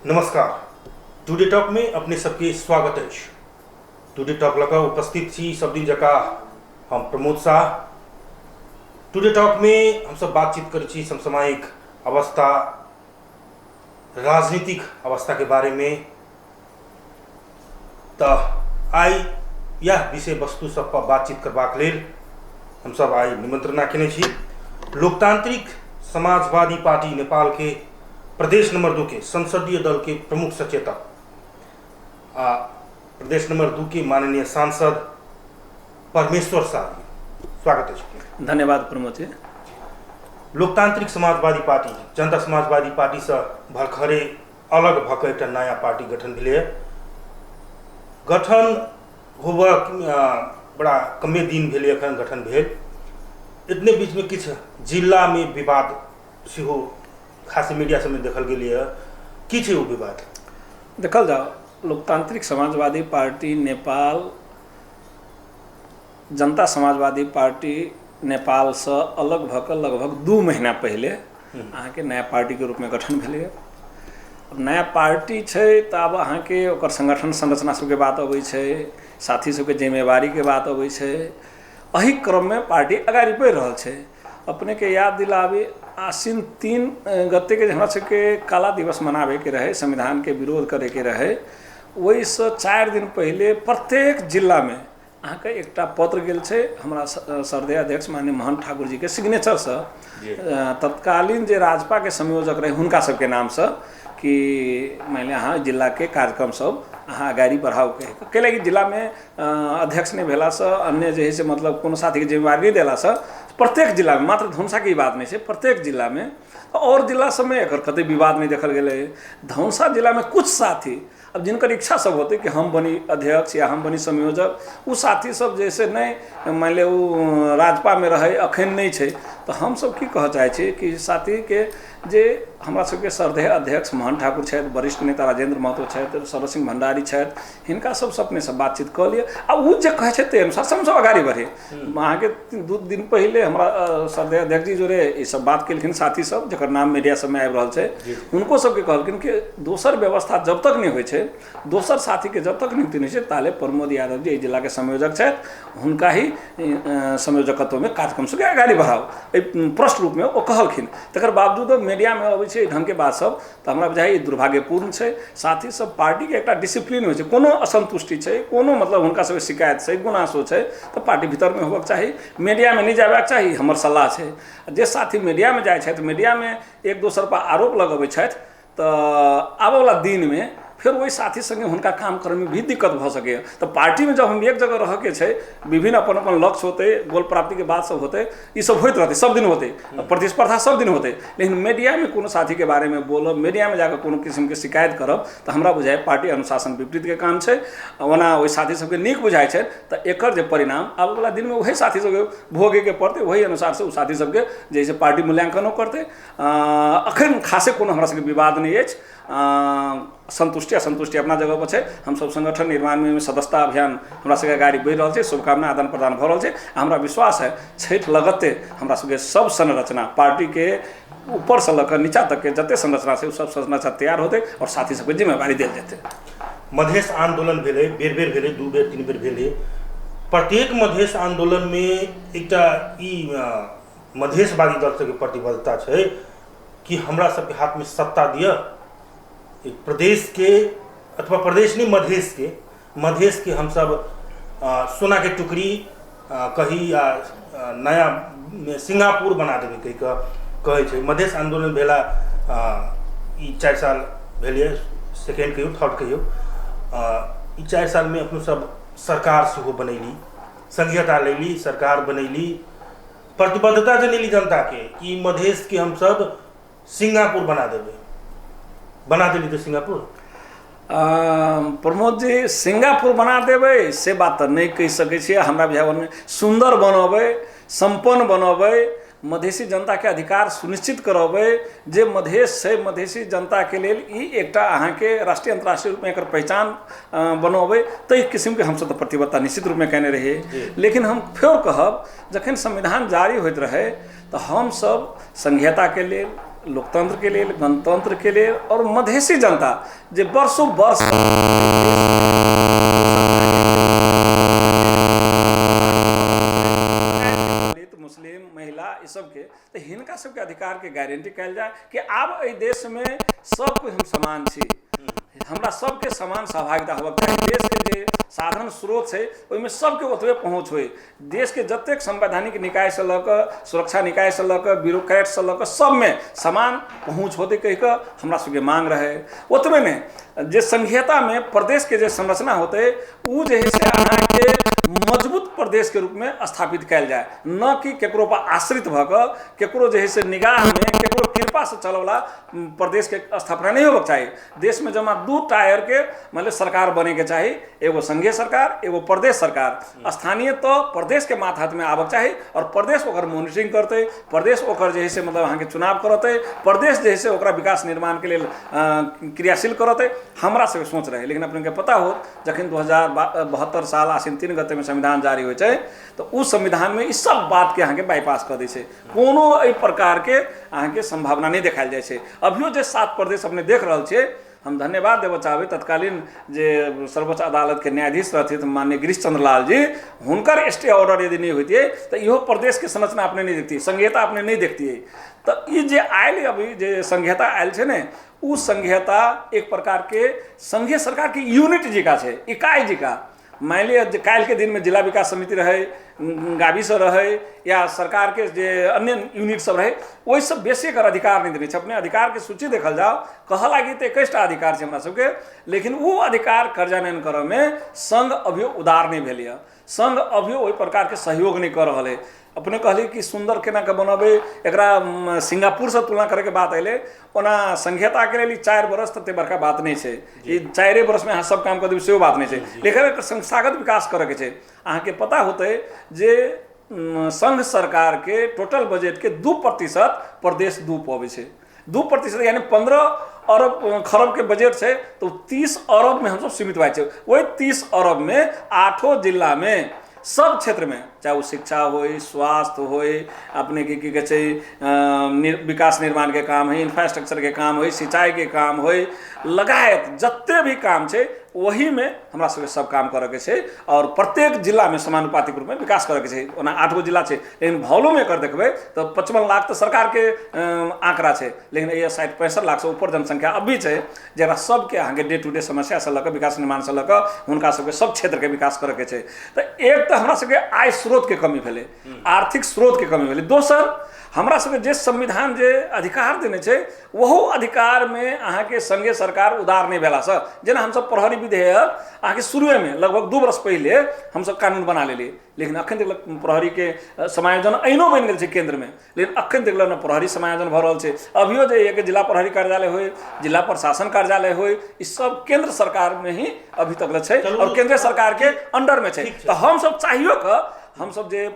नमस्कार। Today talk में अपने सबके स्वागत है। टुडे टॉक लगा उपस्थित छी सब दिन जका हम प्रमोद शाह। टुडे टॉक में हम सब बातचीत करै छी समसामयिक अवस्था, राजनीतिक अवस्था के बारे में। तो आई यह विषय वस्तु सब पर बातचीत करबाक लेल हम सब आई निमंत्रणा केने छी। लोकतांत्रिक समाजवादी पार्टी नेपाल के प्रदेश नंबर 2 के संसदीय दल के प्रमुख सचेतक, प्रदेश नंबर 2 के माननीय सांसद परमेश्वर शाह जी, स्वागत है। धन्यवाद प्रमोद जी। लोकतांत्रिक समाजवादी पार्टी, जनता समाजवादी पार्टी से भरखरे अलग भऽ कऽ एकटा नया पार्टी गठन भेलै। गठन होबऽ बड़ा कमे दिन भेलै एखन गठन भेल। इतने बीच में किछु जिला में विवाद सेहो खास मीडिया सब में देखल गेलै। की छै ओ विवाद? देखल जाओ, लोकतांत्रिक समाजवादी पार्टी नेपाल जनता समाजवादी पार्टी नेपाल से अलग भऽ कऽ लगभग 2 महीना पहले अहाँ के नया पार्टी के रूप में गठन भेलै। अब नया पार्टी छै तऽ आब अहाँ के ओकर संगठन संरचना सबके बात अबै छै, साथी सबके जिम्मेवारी के बात अबै छै। एही क्रम में पार्टी अगाडि बढ़ि रहल छै। अपने के याद दिलाबी, आश्विन 3 गते के हमरा सबके काला दिवस मनावे के रहे, संविधान के विरोध करे के रहे। वही से 4 दिन पहले प्रत्येक जिला में अहाँ के एकटा पत्र गेल छै हमरा सरदे अध्यक्ष माननीय महन ठाकुर जी के सिग्नेचर से, तत्कालीन जे राजपा के संयोजक रहे हुनका सबके नाम से, कि मानि लिअ अहाँ जिला के कार्यक्रम सब अहाँ अगाडि बढ़ाओ कैले कि जिला में अध्यक्ष नहीं भेला से, अन्य जे है से मतलब कोनो साथी के जिम्मेवारी नहीं देला से प्रत्येक जिला में, मात्र धनुषा की बात नहीं है, प्रत्येक जिला में और जिला सब में एकर कतई विवाद नहीं देखल गए। धनुषा जिला में कुछ साथी अब जिनकर इच्छा सब होते कि हम बनी अध्यक्ष या हम बनी संयोजक, वो साथी सब जैसे नहीं मान लिया वो राजपा में रहे अखन नहीं है, तो हम सब की कह चाहे कि साथी के जे हमरा सबके सरदेह अध्यक्ष महन ठाकुर छथि, वरिष्ठ नेता राजेंद्र महतो छथि, सरव सिंह भंडारी छथि, हिनका सब अपने से बातचीत कऽ लिए आ उ जे कहै छै ते अनुसार सब आगाड़ी बढ़े। अहाँ के 2 दिन पहले हमरा सरदेह अध्यक्ष जी जोरे ई सब बात केलखिन, साथी सब जकर नाम मीडिया सब में आबि रहल छै, हुनको सबके कहलखिन कि दोसर व्यवस्था जब तक नहीं होइ छै, दोसर साथी के जब तक नियुक्ति नहीं छै ताले प्रमोद यादव जी जिला के संयोजक छथि, हुनका ही संयोजकत्व में कार्यक्रम सबके आगाड़ी बढ़ाओ, प्रश्न रूप में वो कहलखिन। तकर बावजूद मीडिया में अबै छै ढंग के बात सब, तो हमरा बुझाइ दुर्भाग्यपूर्ण छै। साथ ही सब पार्टी के एकटा डिसिप्लिन होइ छै, कोनो असंतुष्टि छै, कोनो मतलब हुनका सब शिकायत छै, गुनासो छै, तो पार्टी भीतर में होबाक चाही, मीडिया में नहीं जाबाक चाही, हमर सलाह छै। जे साथी मीडिया में जाइ छथि, मीडिया में एक दोसर पर आरोप लगबै छथि, तो आबऽ वाला दिन में फिर वही साथी संगे हुनका काम करे में भी दिक्कत भ सके। तो पार्टी में जब हम एक जगह रह के छै, विभिन्न अपन अपन लक्ष्य होते, गोल प्राप्ति के बात सब होते, ये सब होते रहते, सब दिन होते, प्रतिस्पर्धा सब दिन होते। लेकिन मीडिया में कोनो साथी के बारे में बोलब, मीडिया में जाकर कोनो किस्म के शिकायत करब, तो हमरा बुझाए पार्टी अनुशासन विपरीत के काम छै। ओना वही साथी सबके नीक बुझाइ छै, तो एकर जे परिणाम आबऽ वाला दिन में वही साथी सबके भोगे के पड़ते, वही अनुसार से साथी सबके जैसे पार्टी मूल्यांकनो करते। अखन खासे कोनो हमरा सबके विवाद नहीं अछि। संतुष्टि असंतुष्टि अपना जगह पर छै। हम सब संगठन निर्माण में सदस्यता अभियान हमरा सबके गाड़ी बढ़ि रहल छै, शुभकामना आदान प्रदान भऽ रहल छै। हमरा विश्वास है छठि लगते हमरा सबके सब संरचना पार्टी के ऊपर से लऽ नीचा तक के जते संरचना छै सब संरचना तैयार होते और साथी सबके जिम्मेवारी देल जेतै। मधेश आंदोलन भेलै, बेर बेर भेलै, 2 बेर 3 बेर भेलै। प्रत्येक मधेश आंदोलन में एकटा ई मधेशवादी दल सबके प्रतिबद्धता छै कि हमरा सबके हाथ में सत्ता दिया, प्रदेश के अथवा प्रदेश नहीं मधेश के हम सब सोना के टुकड़ी कही या नया सिंगापुर बना देवे कही कहे छै। मधेश आंदोलन भेला 4 साल भेलिए, सेकेंड कहियो थर्ड कहियो, 4 साल में अपनो सब सरकार सेहो बनैली, संघीयता लेली, सरकार बनैली, प्रतिबद्धता जनेली जनता के कि मधेश के हम सब सिंगापुर बना देली। तो सिंगापुर प्रमोद जी सिंगापुर बना देवे से बात तो नहीं कह सकै छियै। हमरा बुझावन में सुंदर बनबै, संपन्न बनबै, मधेसी जनता के अधिकार सुनिश्चित करबै, जे मधेश है मधेसी जनता के लेल ई एकटा अहाँ के राष्ट्रीय अंतर्राष्ट्रीय रूप में एकर पहचान बनबै, ताहि किस्म के हम सब प्रतिबद्धता निश्चित रूप में कहने रहिए। लेकिन हम फिर कहब जखन संविधान जारी होइत रहे तो हम सब संघीयता के लेल लोकतंत्र के लिए, गणतंत्र के लिए और मधेसी जनता जे वर्षों वर्ष मुस्लिम महिला ई सबके तो हिनका सबके अधिकार के गारंटी कल जाए कि आब एहि देश में सब कोई हम समान छी, हमरा सबके समान सहभागिता होबक चाही। देश के जे साधन स्रोत है ओहिमे सबके ओतबे पहुँच होय। देश के जतेक संवैधानिक निकाय से लऽ कऽ, सुरक्षा निकाय से लऽ कऽ, ब्यूरोक्रेट से लऽ कऽ सब में समान पहुँच होते कहि कऽ हमरा सबके मांग रहे। ओतबे में जे संघीयता में प्रदेश के जे संरचना होते उ जे है से अहाँके मजबूत प्रदेश के रूप में स्थापित कयल जाए, न कि केकरो पर आश्रित भऽ कऽ केकरो जे है से निगाह में केकरो कृपा से चलवला प्रदेश के स्थापना नहीं होबक चाही। देश में जमा दू टायर के मतलब सरकार बने के चाही, एगो संघीय सरकार, एगो प्रदेश सरकार। स्थानीय तो प्रदेश के मातहत में आबक चाही और प्रदेश ओकर मॉनिटरिंग करते, प्रदेश ओकर जे है से मतलब अहाँ के चुनाव करते, प्रदेश जे है से ओकरा विकास निर्माण के लिए क्रियाशील करते। हमरा सबके सोच रहे, लेकिन अपने के पता हो जखन 2072 साल आसिन 3 गते में संविधान जारी हो तो उस संविधान में इस सब बात के अहाँ के बाईपास कर दै छै, कोनो एहि प्रकार के अहाँ के संभावना नहीं देखायल जाय छै। अभियो जे 7 प्रदेश अपने देख रहल छियै, हम धन्यवाद देव चाहबै तत्कालीन जे सर्वोच्च अदालत के न्यायाधीश रहथिन माननीय गिरीश चंद्र लाल जी, हुनकर स्टे ऑर्डर यदि नहीं होती तो इहो प्रदेश के संरचना अपने नहीं देखती, संघीयता अपने नहीं देखती। तो ये जे आयल अभी जे संघीयता आयल छै ने, उ संघीयता एक प्रकार के संघीय सरकार की यूनिट जिका छै, इकाई जिका। मान लिया काल्हि के दिन में जिला विकास समिति रहे, गाविस रहे या सरकार के जे अन्य यूनिट सब रहे, वही सब बेसी एकर अधिकार नहीं देने। अपने अधिकार के सूची देखल जाओ, कह लागी तो 21टा अधिकार है हमरा सबके, लेकिन वो अधिकार कार्यान्वयन करे में संघ अभियो उदार नहीं भेल। संघ अभियो ओहि प्रकार के सहयोग नहीं कर रहा है। अपने कहली कि सुंदर केना के बनबे, एकरा सिंगापुर से तुलना करे के बात अले, ओना संघीयता के लिए 4 बरस तक बड़का बात नहीं है। ये 4 बरस में अहाँ सब काम कर देबै सेहो बात नहीं है, लेकिन एक संस्थागत विकास करे के छै। अहाँ के पता होते जे संघ सरकार के टोटल बजट के 2% प्रदेश दू पबै छै। 2% यानी 15 अरब खरब के बजट है, तो 30 अरब में हम सब सीमित भाई छै। वही 30 अरब में 8 जिला में सब क्षेत्र में, चाहे वो शिक्षा हो, स्वास्थ्य हो, अपने की कहै छै विकास निर्माण के काम है, इंफ्रास्ट्रक्चर के काम हो, सिंचाई के काम हो, लगायत जत्ते भी काम छै वही में हमरा सबके सब काम करे के छै और प्रत्येक जिला में समानुपातिक रूप में विकास करे के छै। ओना 8 गो जिला छै, लेकिन भौलो में कर देखबे तो 55 लाख तो सरकार के आंकड़ा छै, लेकिन ये 65 लाख से ऊपर जनसंख्या अभी छै, जरा सबके अहाँ के डे टू डे समस्या से लऽ विकास निर्माण से लऽ हुनका सबके सब क्षेत्र के विकास करे के छै। तो एक तो हमरा सबके आय स्रोत के कमी भेलै, आर्थिक स्रोत के कमी भेलै। दोसर हमरा सबके जे संविधान जे अधिकार देने छै वहो अधिकार में अहाँ के संघीय सरकार उदार नहीं भेला से, जेना हम सब प्रहरी विधेयक अहाँ के शुरुए में लगभग 2 वर्ष पहले हम सब कानून बना लेलिए, लेकिन अखन तक प्रहरी के समायोजन ऐनो बन गेल छै केंद्र में, लेकिन अखन तक न प्रहरी समायोजन भ रहल छै। अभियो जे एक जिला प्रहरी कार्यालय हो, जिला प्रशासन कार्यालय हो, ई सब केंद्र सरकार में ही अभी तक छै और केंद्र सरकार के अंडर में छै। तो हम सब चाहियो क हम सब जे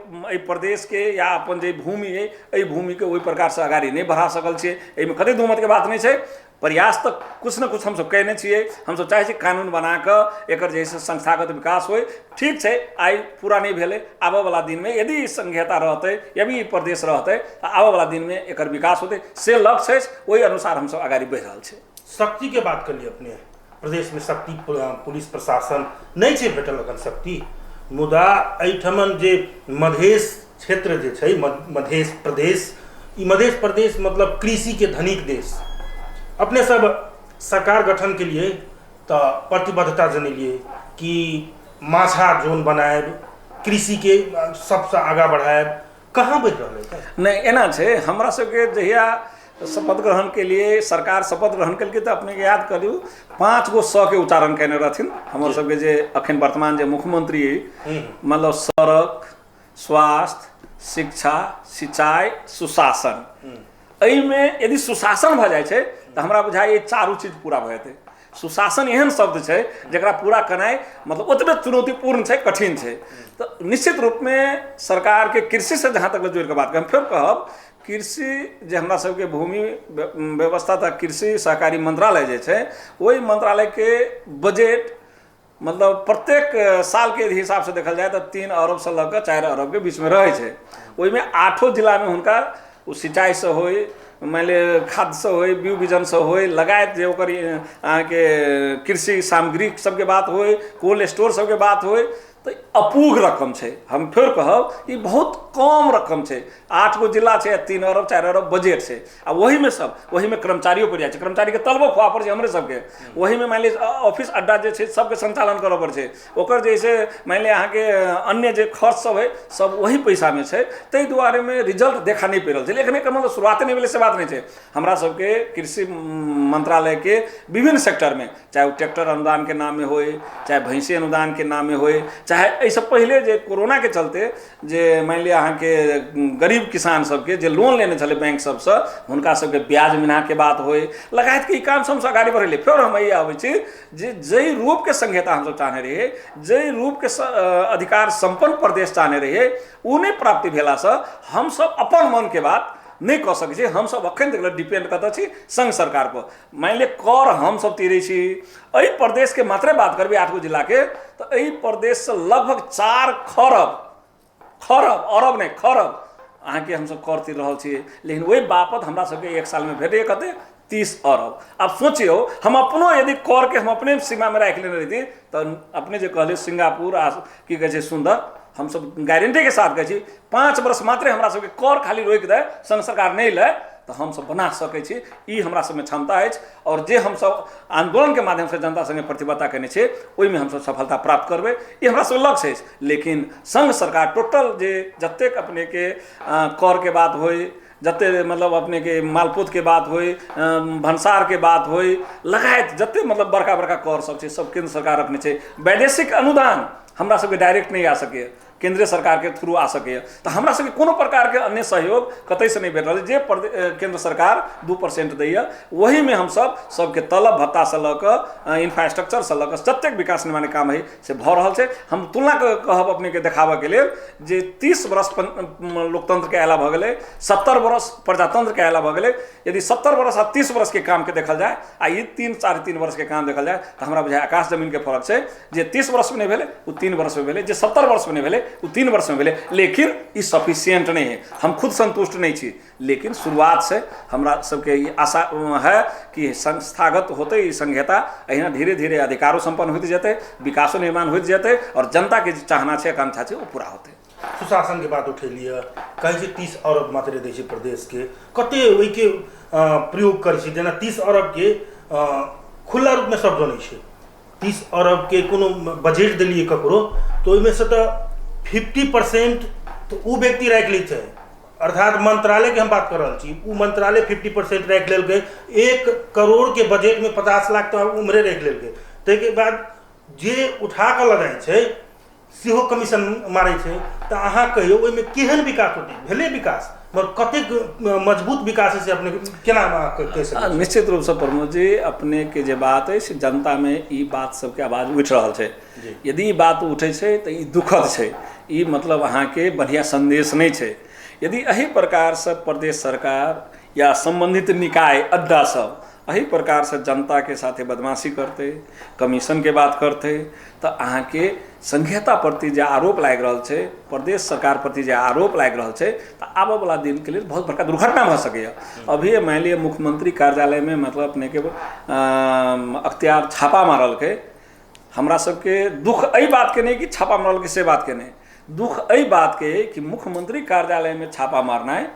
प्रदेश के या अपन जे भूमि है, एहि भूमि के ओहि प्रकार से आगाड़ी नहीं बढ़ा सकल छियै, एहिमे कतई दू मत के बात नहीं छै। प्रयास तक कुछ न कुछ हम सब कहने छियै, हम सब चाहे छी कानून बना कऽ एकर जे संस्थागत विकास होय। ठीक छै, आइ पूरा नहीं भेलै, आबऽ वाला दिन में यदि संघीयता रहते यदि प्रदेश रहते तो आबऽ वाला दिन में एकर विकास होते से लक्ष्य छै, ओहि अनुसार हम सब आगाड़ी बढ़ि रहल छै। शक्ति के बात करिए, अपने प्रदेश में शक्ति पुलिस प्रशासन नहीं छै भेटल अखन शक्ति, मुदा एहिठमन जे मधेश क्षेत्र जे छै, मधेश प्रदेश, ई मधेश प्रदेश मतलब कृषि के धनिक देश। अपने सब सरकार गठन के लिए तो प्रतिबद्धता जनेलिए कि माछा जोन बनाएब, कृषि के सबसे आगा बढ़ाएब, कहाँ बढ़ि रहल है? नहीं एना छै, हमरा सबके जहिया शपथ ग्रहण के लिए सरकार शपथ ग्रहण के लिए तो अपने के याद करियो 5 गो स के उच्चारण कहने रहथिन हमर सबके जे अखन वर्तमान जे मुख्यमंत्री मतलब सड़क, स्वास्थ्य, शिक्षा, सिंचाई, सुशासन। एहि में यदि सुशासन भ जाय छै तो हमरा बुझाय 4 चीज पूरा भ जेतै। सुशासन एहन शब्द छै जकरा पूरा करनाइ मतलब ओतबे चुनौतीपूर्ण छै, कठिन छै। तो निश्चित रूप में सरकार के कृषि से जहाँ तक जोड़ के बात हम फिर कहब, कृषि जे हमरा सबके भूमि व्यवस्था तथा कृषि सहकारी मंत्रालय जे छै, वही मंत्रालय के बजट मतलब प्रत्येक साल के हिसाब से देखल जाए तो 3 अरब से लऽ 4 अरब के बीच में रहे छै। ओहि में 8 जिला में हुनका सिंचाई से हो, मान लिअ खाद्यसँ होय, बीउ बीजनसँ होय, लगायत जे ओकर अहाँके कृषि सामग्री सबके बात होय, कोल्ड स्टोर सबके बात होय, तो अपूग रकम है। हम फिर कहब ये बहुत कम रकम है। 8 गो जिला है, 3 अरब 4 अरब बजट है। आ वही में सब वही में कर्मचारियों पर जाए, कर्मचारी के तलबो खुआ पर हमरे सबके वही में मान ली ऑफिस अड्डा जो है सबके संचालन करऽ पर है। ओकर जैसे मान ली अहाँ के अन्य जो खर्च सब है सब वही पैसा में है। तै दुआरे में रिजल्ट देखा नहीं पड़ रहा है। लेकिन एकर मतलब शुरुआते नहीं भेलै से बात नहीं है। हमरा सबके कृषि मंत्रालय के विभिन्न सेक्टर में, चाहे वो ट्रैक्टर अनुदान के नाम में होय, चाहे भैंसी अनुदान के नाम में होय, चाहे ऐसे पहले जे कोरोना के चलते जे मान लिया अहाँ के गरीब किसान सबके जे लोन लेने चले बैंक सबसे, हुनका सबके ब्याज मिना के बात होय, लगायत के काम सबसे आगाड़ी बढ़ेले। फिर हम ये आबै छी जे जई रूप के संहिता हम सब चाहने रहिए, जई रूप के अधिकार संपन्न प्रदेश चाहने रहिए, उ नहीं प्राप्ति भेला से हम सब अपन मन के बात नहीं कह सकै छी। हम सब अखन तक डिपेंड करते छी संघ सरकार पर। मान लिअ कर हम सब तीरे छी, एहि प्रदेश के मात्रे बात करबे 8 गो जिला के, तो एहि प्रदेश से लगभग 4 खरब अरब नहीं खरब अहाँ के हम सब कर तीर रहल छी। लेकिन वही बापत हमरा सबके एक साल में भेटे कते 30 अरब। अब सोचियो हम अपनो यदि कर के हम अपने सीमा में राख लेने रही तो अपने जो कहले सिंगापुर की कहे छै सुंदर, हम सब गारंटी के साथ कहे 5 वर्ष मात्रे हमरा सबके कर खाली रोक दे, संघ सरकार नहीं ले, तो हम सब बना सकै छी। ई हमरा सब में क्षमता है। और जे हम सब आंदोलन के माध्यम से जनता संगे प्रतिबद्धता केने छे, ओहि में हम सब सफलता प्राप्त करबे, ये हमरा सब लक्ष्य है। लेकिन संघ सरकार टोटल जे जतेक अपने के कर के बात होय, जते मतलब अपने के मालपोत के बात होय, भंसार के बात होय, लगायत जते मतलब बड़का बड़का कर सब सब केंद्र सरकार रखने छे। वैदेशिक अनुदान हमरा सबके डायरेक्ट नहीं आ सके, केंद्रीय सरकार के थ्रू आ सके। तो हमरा सबके कोनो प्रकार के अन्य सहयोग कतई से नहीं भेट रहा है। जे केंद्र सरकार 2% दैया, वही में हम सब सबके तलब भत्ता से लऽ इंफ्रास्ट्रक्चर से लऽ जतेक विकास निर्माण काम है से भ रहल छै। हम तुलना कहब अपने के देखाबऽ के लेल जे 30 वर्ष लोकतंत्र के आला भऽ गेलै, 70 वर्ष प्रजातंत्र के आला भऽ गेलै। यदि 70 वर्ष आ 30 वर्ष के काम के देखल जाए, आ ये 3-3.5 वर्ष के काम देखल जाए, तो हमरा बुझाय आकाश जमीन के फर्क छै। जे 30 वर्ष में नहीं भेलै वो 3 वर्ष में भेलै, जे 70 वर्ष में नहीं भेलै वो 3 वर्ष में भेले। लेकिन ये सफिशियंट नहीं है, हम खुद संतुष्ट नहीं छी। लेकिन शुरुआत से हमरा सबके ये आशा है कि संस्थागत होते ई संहिता अहिना धीरे धीरे अधिकारों संपन्न होते जेते, विकासो निर्माण होते जेते, और जनता के चाहना छै आकांक्षा छै वो पूरा होते। सुशासन के बात उठेलिए, कहे 30 अरब मात्रे दै छै प्रदेश के, कते ओहि के प्रयोग करे छै। जेना 30 अरब के खुला रूप में सब जानै छै। 30 अरब के कोनो बजट दिलिए ककरो, तो ओहिमे से तो 50% तो वो व्यक्ति राख लै छै। अर्थात मंत्रालय के हम बात कर रहा छी, वो मंत्रालय 50% राख लेलकै। 1 करोड़ के बजट में 50 लाख तो उम्हरे राख लेलकै। ताहिके बाद जे उठा कऽ लगाइ छै सेहो कमीशन मारै छै। तो अहाँ कहियो ओहिमे केहन विकास होतै? भेलै विकास, मगर कतेक मजबूत विकास है से अपने केना कहि सकै छी? निश्चित रूप से प्रमोद जी, अपने के जे बात है से जनता में ई बात सबके आवाज उठि रहल छै। यदि ई बात उठे छै तो ई दुखद छै, ई मतलब अहाँ के बढ़िया संदेश नहीं छै। यदि एही प्रकार से प्रदेश सरकार या संबंधित निकाय अड्डा सब एही प्रकार से जनता के साथे बदमाशी करते, कमीशन के बात करते, तो अहाँ के संहिता प्रति जे आरोप लाग रहा है, प्रदेश सरकार प्रति जे आरोप लाग रहा है, तो आबऽ वाला दिन के लिए बहुत बड़का दुर्घटना भ सकैया। अभी मान लिअ मुख्यमंत्री कार्यालय में मतलब अपने के अख्तियार छापा मारल के, हमरा सबके दुख एहि बात के नहीं कि छापा मारल के से बात के नहीं, दुख एहि बात के कि मुख्यमंत्री कार्यालय में छापा मारना है,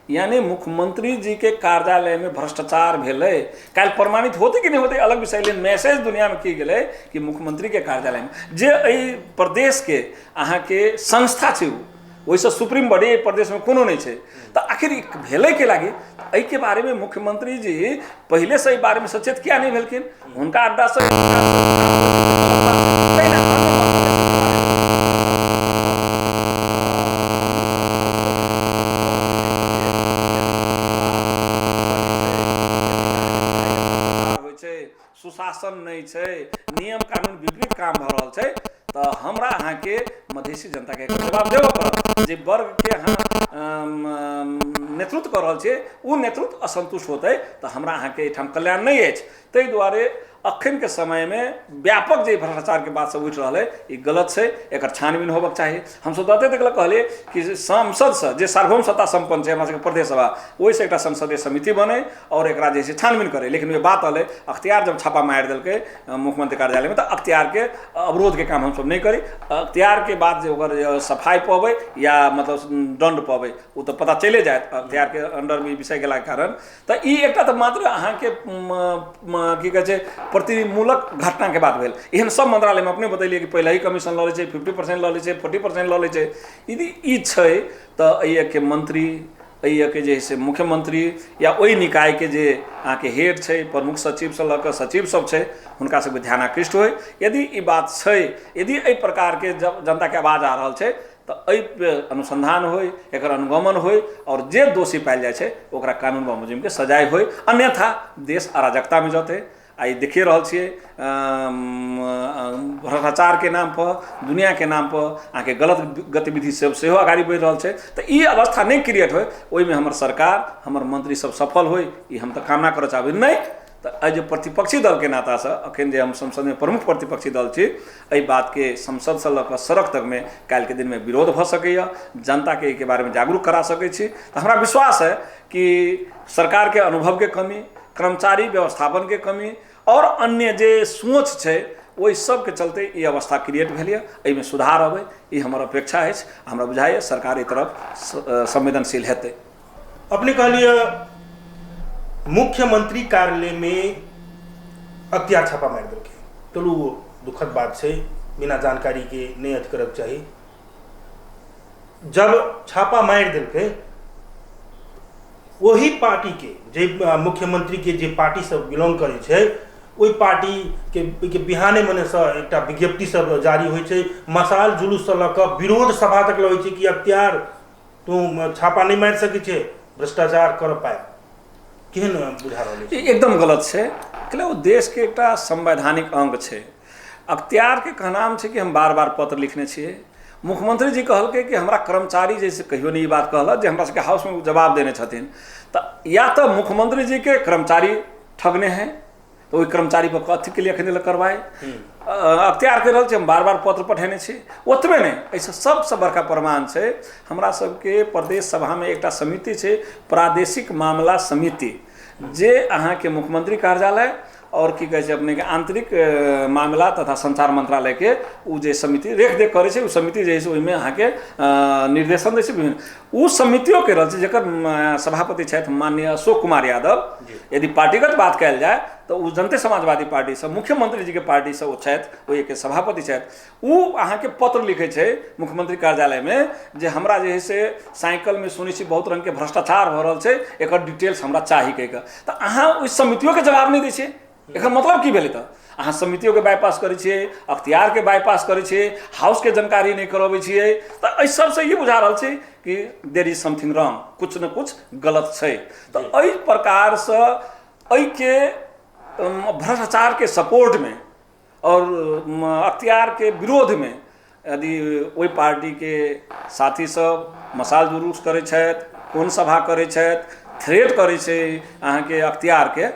यानी मुख्यमंत्री जी के कार्यालय में भ्रष्टाचार भेलै। काल प्रमाणित होते कि नहीं होते अलग विषय, लेकिन मैसेज दुनिया में की गेलै कि मुख्यमंत्री के कार्यालय में जे एहि प्रदेश के अहाँ के संस्था छै, वैसे सुप्रीम बॉडी प्रदेश में कोनो नहीं है। तो आखिर भेलै के लागी एहि के बारे में मुख्यमंत्री जी पहले से बारे में सचेत किया नहीं भेलखिन? उनका अड्डा से सुशासन नहीं है, नियम कानून विपरीत काम भ रहा है, तो हमरा अहाँ के मधेसी जनता के जवाब देबऽ पड़त। जे वर्ग के अहाँ नेतृत्व कर रहा है, वो नेतृत्व असंतुष्ट होते, तो हमरा अहाँ के एठाम कल्याण नहीं है। ताहि दुआरे अखन के समय में व्यापक जे भ्रष्टाचार के बात सब उठि रहा है ये गलत है, एक छानबीन होबक चाहिए। हम सब दते तक कहलिए कि सांसद से जे सार्वभौम सत्ता संपन्न है हमरा सबके प्रदेश सभा ओहिसँ एकटा संसदीय समिति बने और एकरा जे छानबीन करे। लेकिन ये बात अल अख्तियार जब छापा मारि देलकै मुख्यमंत्री कार्यालय में तो अख्तियार के अवरोध के काम हम सब नहीं करी। अख्तियार के बाद जे ओकर सफाई पबै या मतलब दंड पबै वो तो पता चले जाए अख्तियार के अंडर में विषय गेला के कारण। तो ई एकटा तो मात्र अहाँ के की कहै छै प्रतिमूलक घटना के बात भेल। एहन सब मंत्रालय में अपने बतैलिए कि पहले ही कमीशन लऽ लै छै, 50% लऽ लै छै, 40% लऽ लै छै। यदि ई छै तो एहि के मंत्री एहि के जे से मुख्यमंत्री या ओहि निकाय के जे अहाँ के हेड छै प्रमुख सचिव से लऽ कऽ सचिव सब छै हुनका सबके ध्यान आकृष्ट होय। यदि ई बात छै, यदि एहि प्रकार के जब जनता के आवाज आ रहल छै तो एहि पे अनुसंधान होय, एकर अनुगमन होय और जे दोषी पायल जाय छै ओकरा कानून व मुजिम के सजाए होय। अन्यथा देश अराजकता में जते। आई देखिए रहल छियै भ्रष्टाचार के नाम पर, दुनिया के नाम पर अहाँ के गलत गतिविधि सब सेहो आगाड़ी बढ़ि रहल छै। तो ई अवस्था नहीं क्रिएट होय, ओहिमे हमर सरकार हमर मंत्री सब सफल होय, ई हम तो कामना करऽ चाहबै। नहीं तो एहि जे प्रतिपक्षी दल के नाता से अखन जे हम संसद में प्रमुख प्रतिपक्षी दल छी एहि बात के संसद से लऽ कऽ सड़क तक में काल्हि के दिन में विरोध भऽ सकैया, जनता के एहि बारे में जागरूक करा सकै छी। तो हमरा विश्वास है कि सरकार के अनुभव के कमी, कर्मचारी व्यवस्थापन के कमी और अन्य जे सोच छै ओहि सब के चलते ये अवस्था क्रिएट भेल है। एहिमे सुधार अबै ई हमर अपेक्षा है। हमरा बुझाइए सरकार एहि तरफ संवेदनशील हेतै। अपने कहलिए मुख्यमंत्री कार्यालय में अख्तियार छापा मारि देलकै, चलू दुखद बात है, बिना जानकारी के नहीं अथी करक चाही। जब छापा मारि देलकै वही पार्टी के जे मुख्यमंत्री के जे पार्टी सब बिलोंग करे छै ओहि पार्टी के बिहाने मने से एकटा विज्ञप्ति सब जारी होइ छै, मशाल जुलूस से लऽ कऽ विरोध सभा तक लऽ होइ छै कि अख्तियार तू छापा नहीं मारि सकै छै, भ्रष्टाचार कर पाए। केहन बुझा रहल छै? एकदम गलत छै। कि वो देश के एकटा संवैधानिक अंग छै। अख्तियार के कहनाम छै कि हम बार बार पत्र लिखने छियै। मुख्यमंत्री जी कहलकै कि हमरा कर्मचारी जैसे कहियो नहीं बात कहल जे हमरा सबके हाउस में जवाब देने छथिन। तो या तो मुख्यमंत्री जी के कर्मचारी ठगने हैं तो वही कर्मचारी पर कथी के लिए अखन करवाए। अख्तियार कर रहल छै हम बार बार पत्र पठेने छी, ओतबे नहीं ऐसा सबसे बड़का प्रमाण छै हमरा सबके प्रदेश सभा में एकटा समिति छै प्रादेशिक मामला समिति जे अहाँ के मुख्यमंत्री कार्यालय और की कहै छै अपने के आंतरिक मामला तथा संचार मंत्रालय के उ जे समिति रेखदेख करे छै, उ समिति जे है ओहिमे अहाँ के निर्देशन दै छै विभिन्न। उ समितियों के रहल छै जकर सभापति छथि माननीय अशोक कुमार यादव। यदि पार्टीगत बात कयल जाए तो उ जनते समाजवादी पार्टी से मुख्यमंत्री जी के पार्टी से वो छथि, ओहि के सभापति छथि। उ अहाँ के पत्र लिखे छै मुख्यमंत्री कार्यालय में जे हमरा जे है से साइकिल में सुनै छी बहुत रंग के भ्रष्टाचार भऽ रहल छै, एकर डिटेल्स हमरा चाही कहि कऽ। तो अहाँ ओहि समितियों के जवाब नहीं दै छियै। एकर मतलब की भेलै? तऽ अहाँ समितियों के बाईपास करै छियै, अख्तियार के बाईपास करै छियै, हाउस के जानकारी नहीं करबै छियै। तो एहि सबसे ये बुझा रहल छै कि देयर इज समथिंग रॉन्ग, कुछ न कुछ गलत छै। तो एहि प्रकार से एहि के भ्रष्टाचार के सपोर्ट में और अख्तियार के विरोध में यदि ओहि पार्टी के साथी सब मशाल जुलूस करै छथि, कोन सभा करै छथि, थ्रेट करै छै अहाँ के अख्तियार के,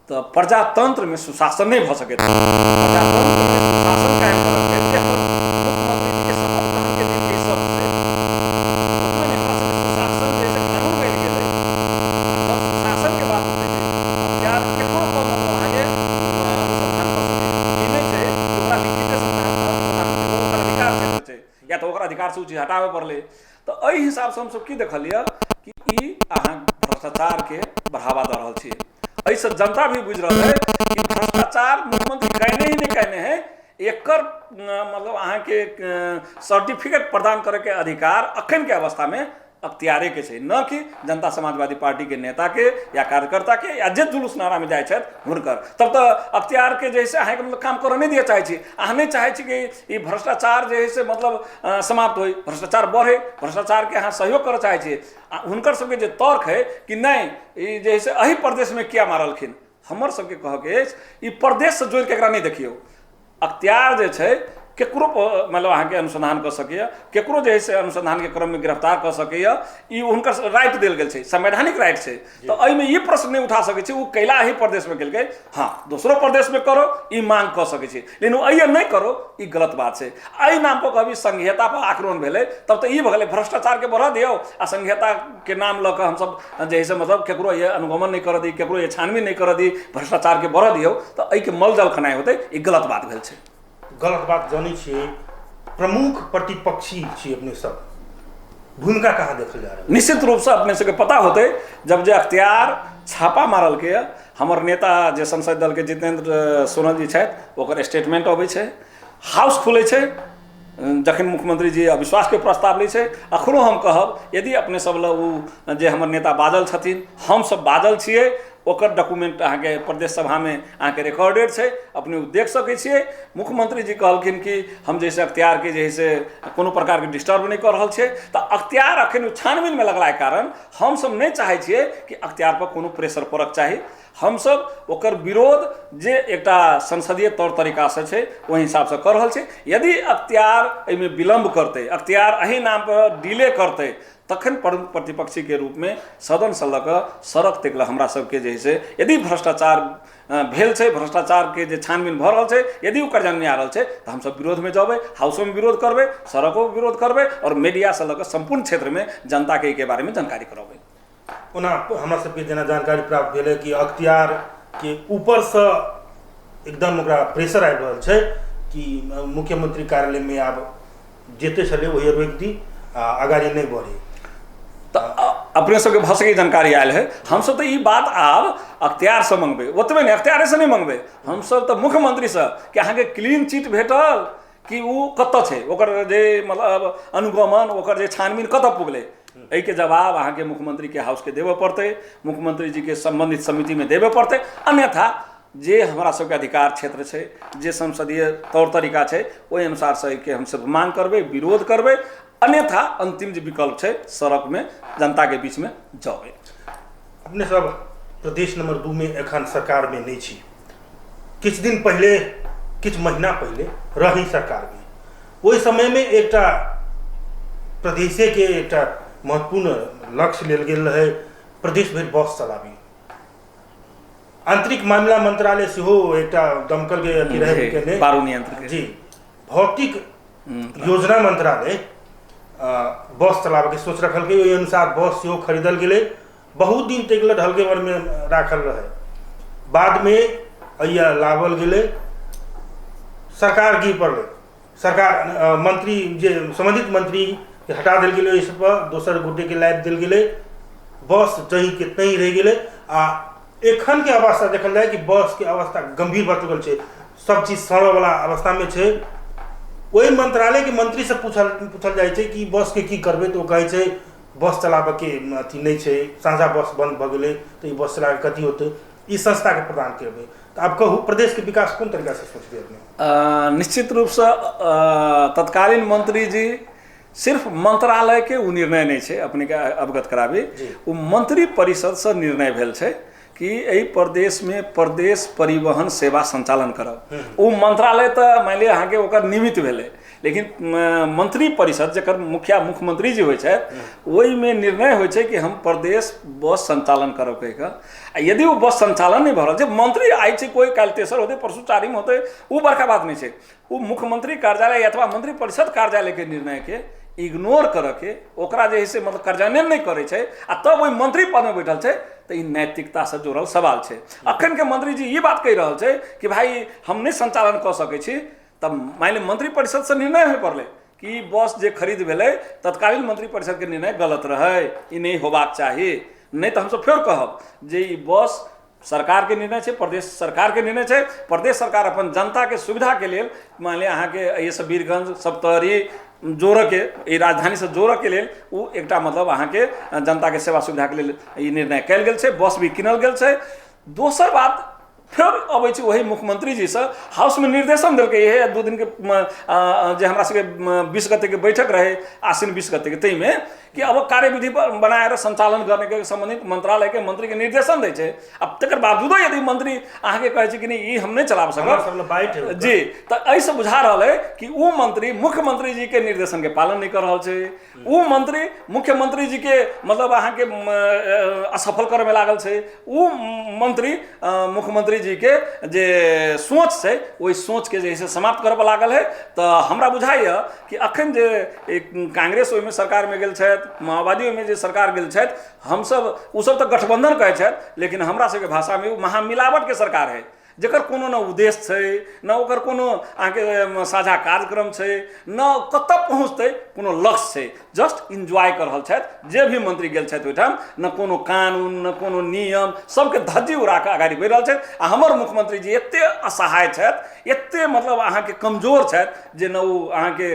तो प्रजातंत्र में सुशासन नहीं भऽ सकै। प्रजातंत्र में सुशासन कायम करके मुख्यमंत्री जी के शपथ ग्रहण के दिन के सब से ओतबे नहीं भऽ सकै। सुशासन जैसे कानून बनि गेलै, जब सुशासन के बात होतै अख्तियार केकरो कम आगे अनुसंधान कऽ सकै। ई नहीं छै कि ओकरा लिखित संधान ओकर अधिकार क्षेत्र छै या तो ओकरा अधिकार से उ चीज हटाबे पड़लै। तो एहि हिसाब से हम सब की देखलिए कि ई अहाँ भ्रष्टाचार के बढ़ावा दऽ रहल छियै। ऐसे जनता भी बुझ रहा है कि भ्रष्टाचार मुख्यमंत्री कहने ही नहीं कहने हैं, एकर मतलब अहाँ के सर्टिफिकेट प्रदान करे के अधिकार अखन के अवस्था में अख्तियारे के छै, न कि जनता समाजवादी पार्टी के नेता के या कार्यकर्ता के या जे जुलूस नारा में जाय छथि हुनकर। तब तो अख्तियार के जे है से अहाँ के मतलब काम करऽ नहीं दिया चाहे छी। अहाँ नहीं चाहे छी कि ई भ्रष्टाचार जे है से मतलब समाप्त होई, भ्रष्टाचार बढ़े, भ्रष्टाचार के अहाँ सहयोग करऽ चाहे छी। हुनकर सबके जे तर्क है कि नहीं ई जे है से एही प्रदेश में किया मारलखिन, हमर सबके कह के ई प्रदेश से जोड़ के एकरा नहीं देखियो। अख्तियार जे छै केकरो मतलब अहाँ के अनुसंधान कर सकैया, केकरो जे है से अनुसंधान के क्रम में गिरफ्तार कर सकैया, ई हुनकर राइट देल गेल छै, संवैधानिक राइट छै। तो एहिमे ई प्रश्न नहीं उठा सकै छै वो कैला ही प्रदेश में केलकै, हाँ दोसरो प्रदेश में करो, ई मांग कर सकै छै, लेकिन अइए नहीं करो, ई गलत बात छै। एहि नाम पर कभी संघीयता पर आक्रमण भेलै, तब तो ई भ गेलै भ्रष्टाचार के बढ़ा दियो आ संघीयता के नाम लऽ कऽ हमसब जे है से मतलब केकरो ये अनुगमन नहीं कर दी, केकरो ये छानबीन नहीं कर दी, भ्रष्टाचार के बढ़ा दियो, तो एहि के मलजल खनाइ होतै, ई गलत बात भेल छै। गलत बात जानी छियै, प्रमुख प्रतिपक्षी छियै अपने सब, भूमिका कहाँ देखल जा रहा है? निश्चित रूप से अपने सबके पता होते, जब जे अख्तियार छापा मारल के हमर नेता जे संसद दल के जितेंद्र सोनल जी छथि ओकर स्टेटमेंट अबै छै, हाउस खुलै छै, जखन मुख्यमंत्री जी अविश्वास के प्रस्ताव लै छै, अखनो हम कहब यदि अपने सब लऽ ओ जे हमर नेता बाजल छथिन, हम सब बाजल छियै, ओकर डॉक्यूमेंट अहाँके प्रदेश सभा में अहाँके रिकॉर्डेड छै, अपने देख सकै छियै। मुख्यमंत्री जी कहलखिन कि हम जैसे अख्तियार के जे से कोनो प्रकार के डिस्टर्ब नहीं कर रहल छियै, तो अख्तियार अखन छानबीन में लगला के कारण हम सब नहीं चाहै छियै कि अख्तियार पर कोनो प्रेशर पड़क चाही। हम सब ओकर विरोध जे एकटा संसदीय तौर तरीका से छै ओहि हिसाब से कर रहल छै। यदि अख्तियार एहिमे विलम्ब करते, अख्तियार एहि नाम पर डिले करते, तखन प्रमुख प्रतिपक्षी के रूप में सदन से लऽ कऽ सड़क तक हमरा सबके जे से यदि भ्रष्टाचार भेल छै, भ्रष्टाचार के जे छानबीन भऽ रहल छै, यदि ओकर जान नहीं आ रहल छै तो हम सब विरोध में जबै, हाउसों में विरोध करबै, सड़कों में विरोध करबै और मीडिया से लऽ कऽ संपूर्ण क्षेत्र में जनता के बारे में जानकारी करबै। ओना हमरा सबके जेना जानकारी प्राप्त भेल है कि अख्तियार के ऊपर से एकदम ओकरा प्रेशर आबि रहल छै कि मुख्यमंत्री कार्यालय में आब जेते छलै वही रोकि दी, आगाड़ी नहीं बढ़ी। तो अपने सबके भाषा की जानकारी आयल है, हम सब तो ये बात आब अख्तियार से मंगबे, ओतबे नहीं अख्तियार से नहीं मंगबे, हम सब तो मुख्यमंत्री से कि अहाँ के क्लीन चिट भेटल कि वो कत छै, ओकर जे मतलब अनुगमन, ओकर जे छानबीन कत पुगले, एहि के जवाब अहाँ के मुख्यमंत्री के हाउस के देवे पड़ते, मुख्यमंत्री जी के संबंधित समिति में देवे पड़ते। अन्यथा जे हमरा सबके अधिकार क्षेत्र छै, जे संसदीय तौर तरीका छै, ओहि अनुसार से के हम सब मांग करबै, विरोध करबै, अन्यथा अंतिम जो विकल्प है सड़क में जनता के बीच में जाओ। अपने सब प्रदेश नंबर 2 में एखन सरकार में नहीं छी, किछ दिन पहले, किछ महीना पहले रही सरकार में, वही समय में एक प्रदेश के एक महत्वपूर्ण लक्ष्य लेल गेल रहे, प्रदेश भर बस चलाबी। आंतरिक मामला मंत्रालय से हो एक दमकल के रहे के पारू नियंत्रक जी, भौतिक योजना मंत्रालय बस चलाबे के सोच रखल के, ओहि अनुसार बस से खरीदल गेले, बहुत दिन तक ढलकेवर में राखल रहे, बाद में अइया लावल गेले, सरकार गिर पड़े, सरकार मंत्री जे संबंधित मंत्री के हटा दिल गेले, इस पर दोसर गोटे के लाइब दिल गेले, बस जही के तही रह गेले। आ एखन के अवस्था देखल जाए कि बस के अवस्था गंभीर भ चुकल छै, सब चीज सड़े वाला अवस्था में छै। वही मंत्रालय के मंत्री से पूछल जाए छै कि बस के की करबे, तो कहे छै बस चलाबे के अथी नहीं छै, साझा बस बंद भ गेले, तो ई बस चलाबे कथी होते, ई संस्था के प्रदान करबे। तो आप कहू प्रदेश के विकास कोन तरीका से सोचबे अपने? निश्चित रूप से तत्कालीन मंत्री जी सिर्फ मंत्रालय के वो निर्णय नहीं है, अपने के अवगत कराबी, वो मंत्री परिषद से निर्णय भेल छै कि एहि प्रदेश में प्रदेश परिवहन सेवा संचालन करब। वो मंत्रालय तो मान लिअ अहाँके ओकर निमित्त भेलै, लेकिन मंत्री परिषद जकर मुखिया मुख्यमंत्री जी होइ छै, ओहि में निर्णय होइ छै कि हम प्रदेश बस संचालन करब कहि कऽ। यदि वो बस संचालन नहीं भऽ रहल छै, मंत्री आइ छै, कोई काल्हि तेसर होते, परसू चारिम होते, वो बड़का बात नहीं छै, वो मुख्यमंत्री कार्यालय अथवा मंत्री परिषद कार्यालय के निर्णय के इग्नोर करके ओकरा जे है से मतलब कार्यान्वयन नहीं करे छै, आ तब वही मंत्री पद में बैठल छै, तो ई नैतिकता से जुड़ल सवाल छै। अखन के मंत्री जी ये बात कहि रहल छै कि भाई हम नहीं संचालन कर सकै छी, तब मान ली मंत्री परिषद से निर्णय हो पड़ले कि बस जे खरीद भेलै, तत्कालीन मंत्री परिषद के निर्णय गलत रहे, ई नहीं होबाक चाही, नहीं तो हमसब फेर कहब जे ई बस सरकार के निर्णय है, प्रदेश सरकार के निर्णय है, प्रदेश सरकार अपन जनता के सुविधा के लिए मान लिया अहाँ के ये सब वीरगंज सप्तरी जोड़ के राजधानी से जोड़ के लिए वो एक मतलब अहाँ के जनता के सेवा सुविधा के लिए ये निर्णय कल गेल छै, बस भी किनल गेल छै। दोसर बात फिर अबै छै वही मुख्यमंत्री जी से हाउस में निर्देशन देलकै है 2 दिन के जे हमरा सबके 20 गते के बैठक रहे आश्विन 20 गते के तई में कि अब कार्यविधि बनाएर संचालन गर्ने के संबंधित मंत्रालय के मंत्री के निर्देशन दै छै। अब तकर बावजूदो यदि मंत्री अहाँ के कहै छै कि नहीं ई हम नहीं चला सकब जी, तो ऐसे बुझा रहा है कि वो मंत्री मुख्यमंत्री जी के निर्देशन के पालन नहीं कर रहा है, वो मंत्री मुख्यमंत्री जी के मतलब अहाँ के असफल करे में लागल है, वो मंत्री मुख्यमंत्री जी के जे सोच से वही सोच के जैसे समाप्त करे लागल है। तो हमरा बुझाइए कि अखन जे कांग्रेस ओहिमे सरकार में गेल छथि, माओवादी में जे सरकार गेल छथि, हम सब उ सब तो गठबंधन कहै छथि, लेकिन हमरा सबके भाषा में महामिलावट के सरकार है, जकर कोनो न उद्देश्य छै न ओकर कोनो अहाँके साझा कार्यक्रम छै न कतऽ पहुँचतै कोनो लक्ष्य छै, जस्ट इन्जॉय कर रहल छथि। जे भी मंत्री गेल छथि ओहिठाम न कोनो कानून न कोनो नियम, सबके धज्जी उड़ा कऽ आगाड़ी बढ़ि रहल छथि। आ हमर मुख्यमंत्री जी एते असहाय छथि, एते मतलब अहाँके कमजोर छथि जे न ओ अहाँके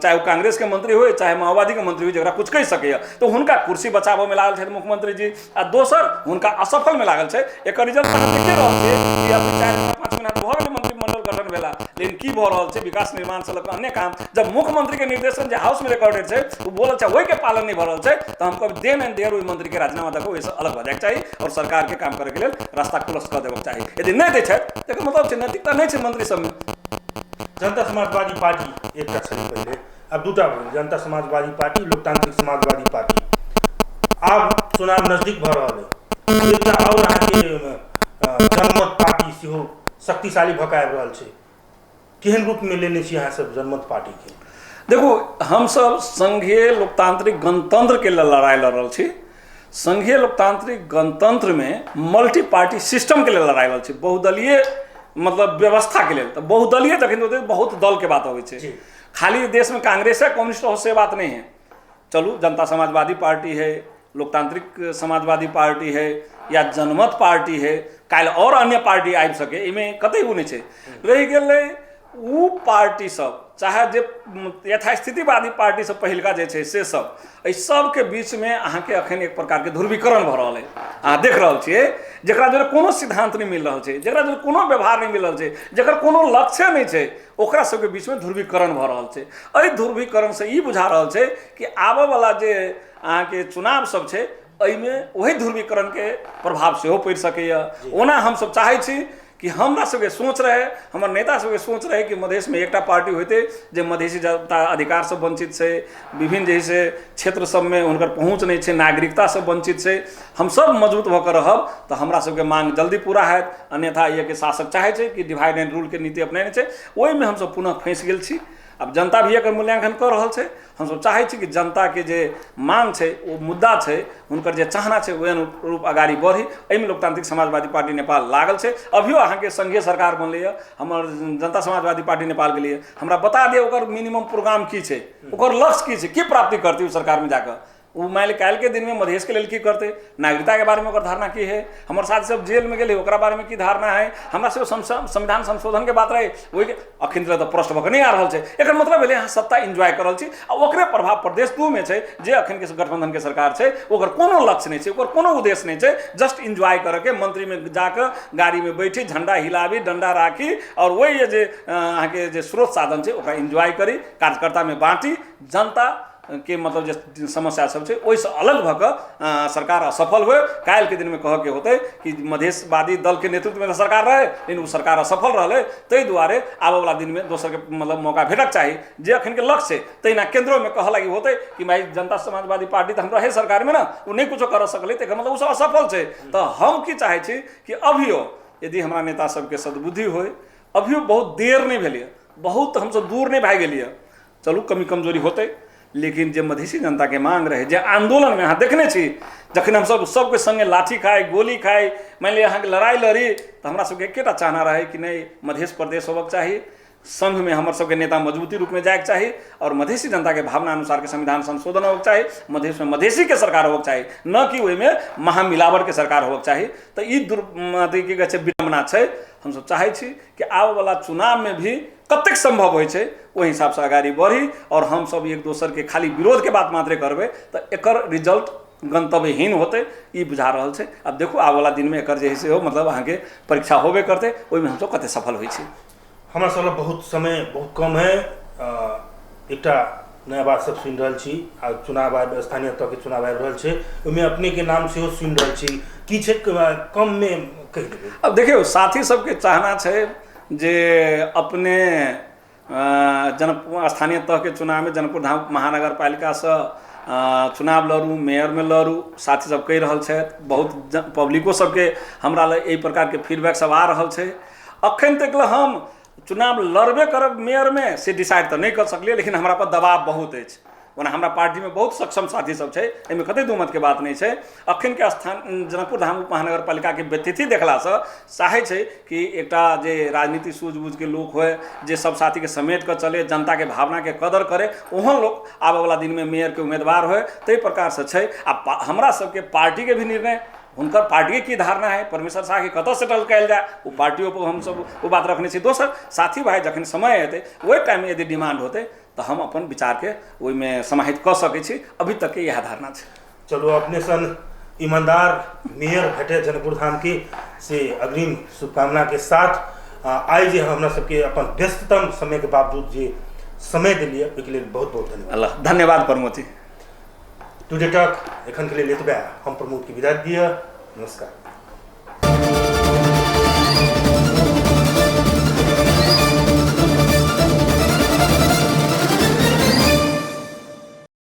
चाहे ओ कांग्रेस के मंत्री हो चाहे माओवादी के मंत्री हो जकरा कुछ कहि सकैए, तो हुनका कुर्सी बचाबऽ में लागल छथि मुख्यमंत्री जी। आ दोसर हुनका असफल में लागल छै। एकर रिजल्ट अहाँ देखिए रहल छियै कि अब 4-5 महीना भऽ गेलै मंत्रिमंडल गठन भेला, लेकिन की भऽ रहल छै विकास निर्माण से लऽ अन्य काम। जब मुख्यमंत्री के निर्देशन जे हाउस में रिकॉर्डेड छै वो बोलल छै ओहि के पालन नहीं भऽ रहल छै, तो हम कहब देन एंड देयर ओहि मंत्री के राजीनामा दऽ कऽ ओहिसँ अलग भऽ जायके चाही और सरकार के काम करे के लेल रास्ता खुलस कऽ देबाक चाही। यदि नहीं दै छथि तकर मतलब छै नैतिकता नहीं छै मंत्री सब में। जनता समाजवादी पार्टी एकटा छलै पहिले, अब दूटा भऽ गेल, जनता समाजवादी पार्टी, लोकतांत्रिक समाजवादी पार्टी। आब चुनाव नजदीक भऽ रहल है, एकटा और अहाँके जनमत पार्टी सेहो शक्तिशाली भकाबि रहल छै, केहन रूप में लेने छी अहाँ सब जनमत पार्टी के? देखो हम सब संघीय लोकतांत्रिक गणतंत्र के लिए लड़ाई लड़ रहल छी। संघीय लोकतांत्रिक गणतंत्र में मल्टी पार्टी सिस्टम के लिए लड़ाई लड़ छी, बहुदलीय मतलब व्यवस्था के लिए। तो बहुदलीय जखन होते बहुत दल के बात होवे छै, खाली देश में कांग्रेस है कम्युनिस्ट हो से बात नहीं है। चलू जनता समाजवादी पार्टी है, लोकतांत्रिक समाजवादी पार्टी है या जनमत पार्टी है, काल्हि और अन्य पार्टी आबि सके, इमें कतई वो नहीं छै। रहि गेलै उ पार्टी सब चाहे जे यथास्थितिवादी पार्टी सब पहिलका जे छै से सब, एहि सबके बीच में अहाँके अखन एक प्रकार के ध्रुवीकरण भऽ रहल है। अहाँ देख रहल छियै जकरा जोरे कोनो सिद्धांत नहीं मिल रहल छै, जकरा जोरे कोनो व्यवहार नहीं मिल रहल छै, जकर कोनो लक्ष्य नहीं छै, ओकरा सबके बीच में ध्रुवीकरण भऽ रहल छै। एहि ध्रुवीकरण से ई बुझा रहल छै कि आबऽ वाला जे अहाँके चुनाव सब छै एहिमे वही ध्रुवीकरण के प्रभाव सेहो पड़ि सकैए। ओना हम सब चाहै छी कि हमरा सबके सोच रहे, हमर नेता सबके सोच रहे कि मधेश में एकटा पार्टी होते जे मधेसी जनता अधिकार से वंचित छै, विभिन्न जैसे क्षेत्र सब में हुनकर पहुँच नहीं छै, नागरिकता से वंचित छै। हम सब मजबूत भऽ कऽ रहब तो हमरा सबके मांग जल्दी पूरा हैत। अन्यथा ये के शासक चाहे छै कि डिवाइड एंड रूल के नीति अपनेने छै, ओहिमे हम सब पुनः फँसि गेल छी। अब जनता भी एकर मूल्यांकन कर रहल छै। हम सब चाहै छी कि जनता के जे मांग छै वो मुद्दा छै, हुनकर जे चाहना छै ओहि अनुरूप आगाड़ी बढ़ी। एहिमे लोकतांत्रिक समाजवादी पार्टी नेपाल लागल छै। अभियो अहाँके संघीय सरकार बनलैए, हमर जनता समाजवादी पार्टी नेपाल गेलिए, हमरा बता दिए ओकर मिनिमम प्रोग्राम की छै, ओकर लक्ष्य की छै, की प्राप्ति करतै सरकार में जाकर। वो मान काल्हि के दिन में मधेश के लिए की करते, नागरिकता के बारे में धारणा की है, हमारे साथ सब जेल में गए ओकरा बारे में की धारणा है, हमरा सब संविधान संशोधन के बात रहे वही अखन तक तो प्रश्न भऽ नहीं आ रहा है। एक मतलब भेलै अहाँ सत्ता एंजॉय कर रही आ ओकरे प्रभाव प्रदेश 2 में छै जे अखन के गठबंधन के सरकार छै, ओकर कोनो लक्ष्य नहीं छै, ओकर कोनो उद्देश्य नहीं छै, जस्ट एंजॉय करके मंत्री में जाकर गाड़ी में बैठी झंडा हिलाबी डंडा राखी और वही जे अहाँ के जे स्रोत साधन छै ओकरा एंजॉय करी, कार्यकर्ता में बाँटी, जनता के मतलब जे समस्या सब छै ओहिसँ अलग भऽ कऽ सरकार असफल हुए। काल्हि के दिन में कह के होते कि मधेशवादी दल के नेतृत्व में सरकार रहे लेकिन वो सरकार असफल रहे, ताहि दुआरे आबऽ वाला दिन में दोसर के मतलब मौका भेटक चाही जे अखन के लक्ष्य छै। तहिना केंद्रों में कह लगी होते कि भाई जनता समाजवादी पार्टी तो हम रहे सरकार में ना, वो नहीं कुछो कर सकले, तो मतलब वो सब असफल छै। तो हम की चाहे छी कि अभियो यदि हमारा नेता सबके सद्बुद्धि होय, अभियो बहुत देर नहीं भेलिए, बहुत हमसब दूर नहीं भाग गेलिए। चलू कमी कमजोरी होते, लेकिन जे मधेसी जनता के मांग रहे, जे आंदोलन में अहाँ देखने छी जखन हम सब सबके संगे लाठी खाए गोली खाए, मान लिअ अहाँ के लड़ाई लड़ी तो हमरा सबके एकेटा चाहना रहे कि नहीं मधेश प्रदेश होबक चाही, संघ में हमर सबके नेता मजबूती रूप में जाएके चाही और मधेसी जनता के भावना अनुसार के संविधान संशोधन होबक चाही, मधेश में मधेसी के सरकार होबक चाही, न कि ओहि में महामिलावट के सरकार होबक चाही। तो ई की कहै छै विडम्बना छै। हम सब चाहै छी कि आबऽ वाला चुनाव में भी कतेक संभव होइ छै ओहि हिसाब से आगाड़ी बढ़ी और हम सब एक दोसर के खाली विरोध के बात मात्रे करबै तो एकर रिजल्ट गंतव्यहीन होते ई बुझा रहल छै। अब देखू आबे वाला दिन में एकर जे है से हो मतलब अहाँ के परीक्षा होबे करते, ओहिमे हमसब कते सफल होइ छी। हमरा सब बहुत समय बहुत कम है, एकटा नया बात सब सुनि रहल छी, आ चुनाव आबि स्थानीय स्तर के चुनाव आबि रहल छै, ओहिमे अपने के नाम सेहो सुनि रहल छी, की छै कम में कहि देबै। अब देखियो साथी सबके चाहना छै जे अपने जनकपुर स्थानीय तह के चुनाव में जनकपुर धाम महानगर पालिका से चुनाव लड़ू, मेयर में लड़ू, साथी सब कहि रहल छथि। बहुत पब्लिको सबके हमरा लग एहि प्रकार के फीडबैक सब आ रहल छै। अखन तक हम चुनाव लड़बे करब मेयर में से डिसाइड तो नहीं कर सकलिए, लेकिन हमरा पर दबाव बहुत अछि। ओना हमरा पार्टी में बहुत सक्षम साथी सब छै, एहिमे कतई दू मत के बात नहीं छै। अखन के स्थान जनकपुर धाम महानगर पालिका के व्यतिथि देखला से चाहे छै कि एकटा जे राजनीति सूझबूझ के लोक होए, जे सब साथी के समेट कर चले, जनता के भावना के कदर करे, ओहन लोग आबे वाला दिन में मेयर के उम्मीदवार होए, तई प्रकार से छै। आ हमरा सबके पार्टी के भी निर्णय, हुनकर पार्टी के की धारणा है, परमेश्वर शाह के कतऽ सेटल कयल जाए, वो पार्टियों पर हम सब वो बात रखने छी। दोसर साथी भाई जखन समय हेतै ओहि टाइम में यदि डिमांड होतै तो हम अपन विचार के ओहिमे समाहित कऽ सकै छी। अभी तक के यह धारणा छै। चलो अपने सन ईमानदार मेयर भेटे जनकपुर धाम के से अग्रिम शुभकामना के साथ आइ जे हमरा सबके अपन व्यस्ततम समय के बावजूद जे समय दिलिए ओहिके लेल बहुत बहुत धन्यवाद। धन्यवाद प्रमोद जी। टुडे टॉक एखन के लिए एतबे। हम प्रमोद की विदा दिए। नमस्कार।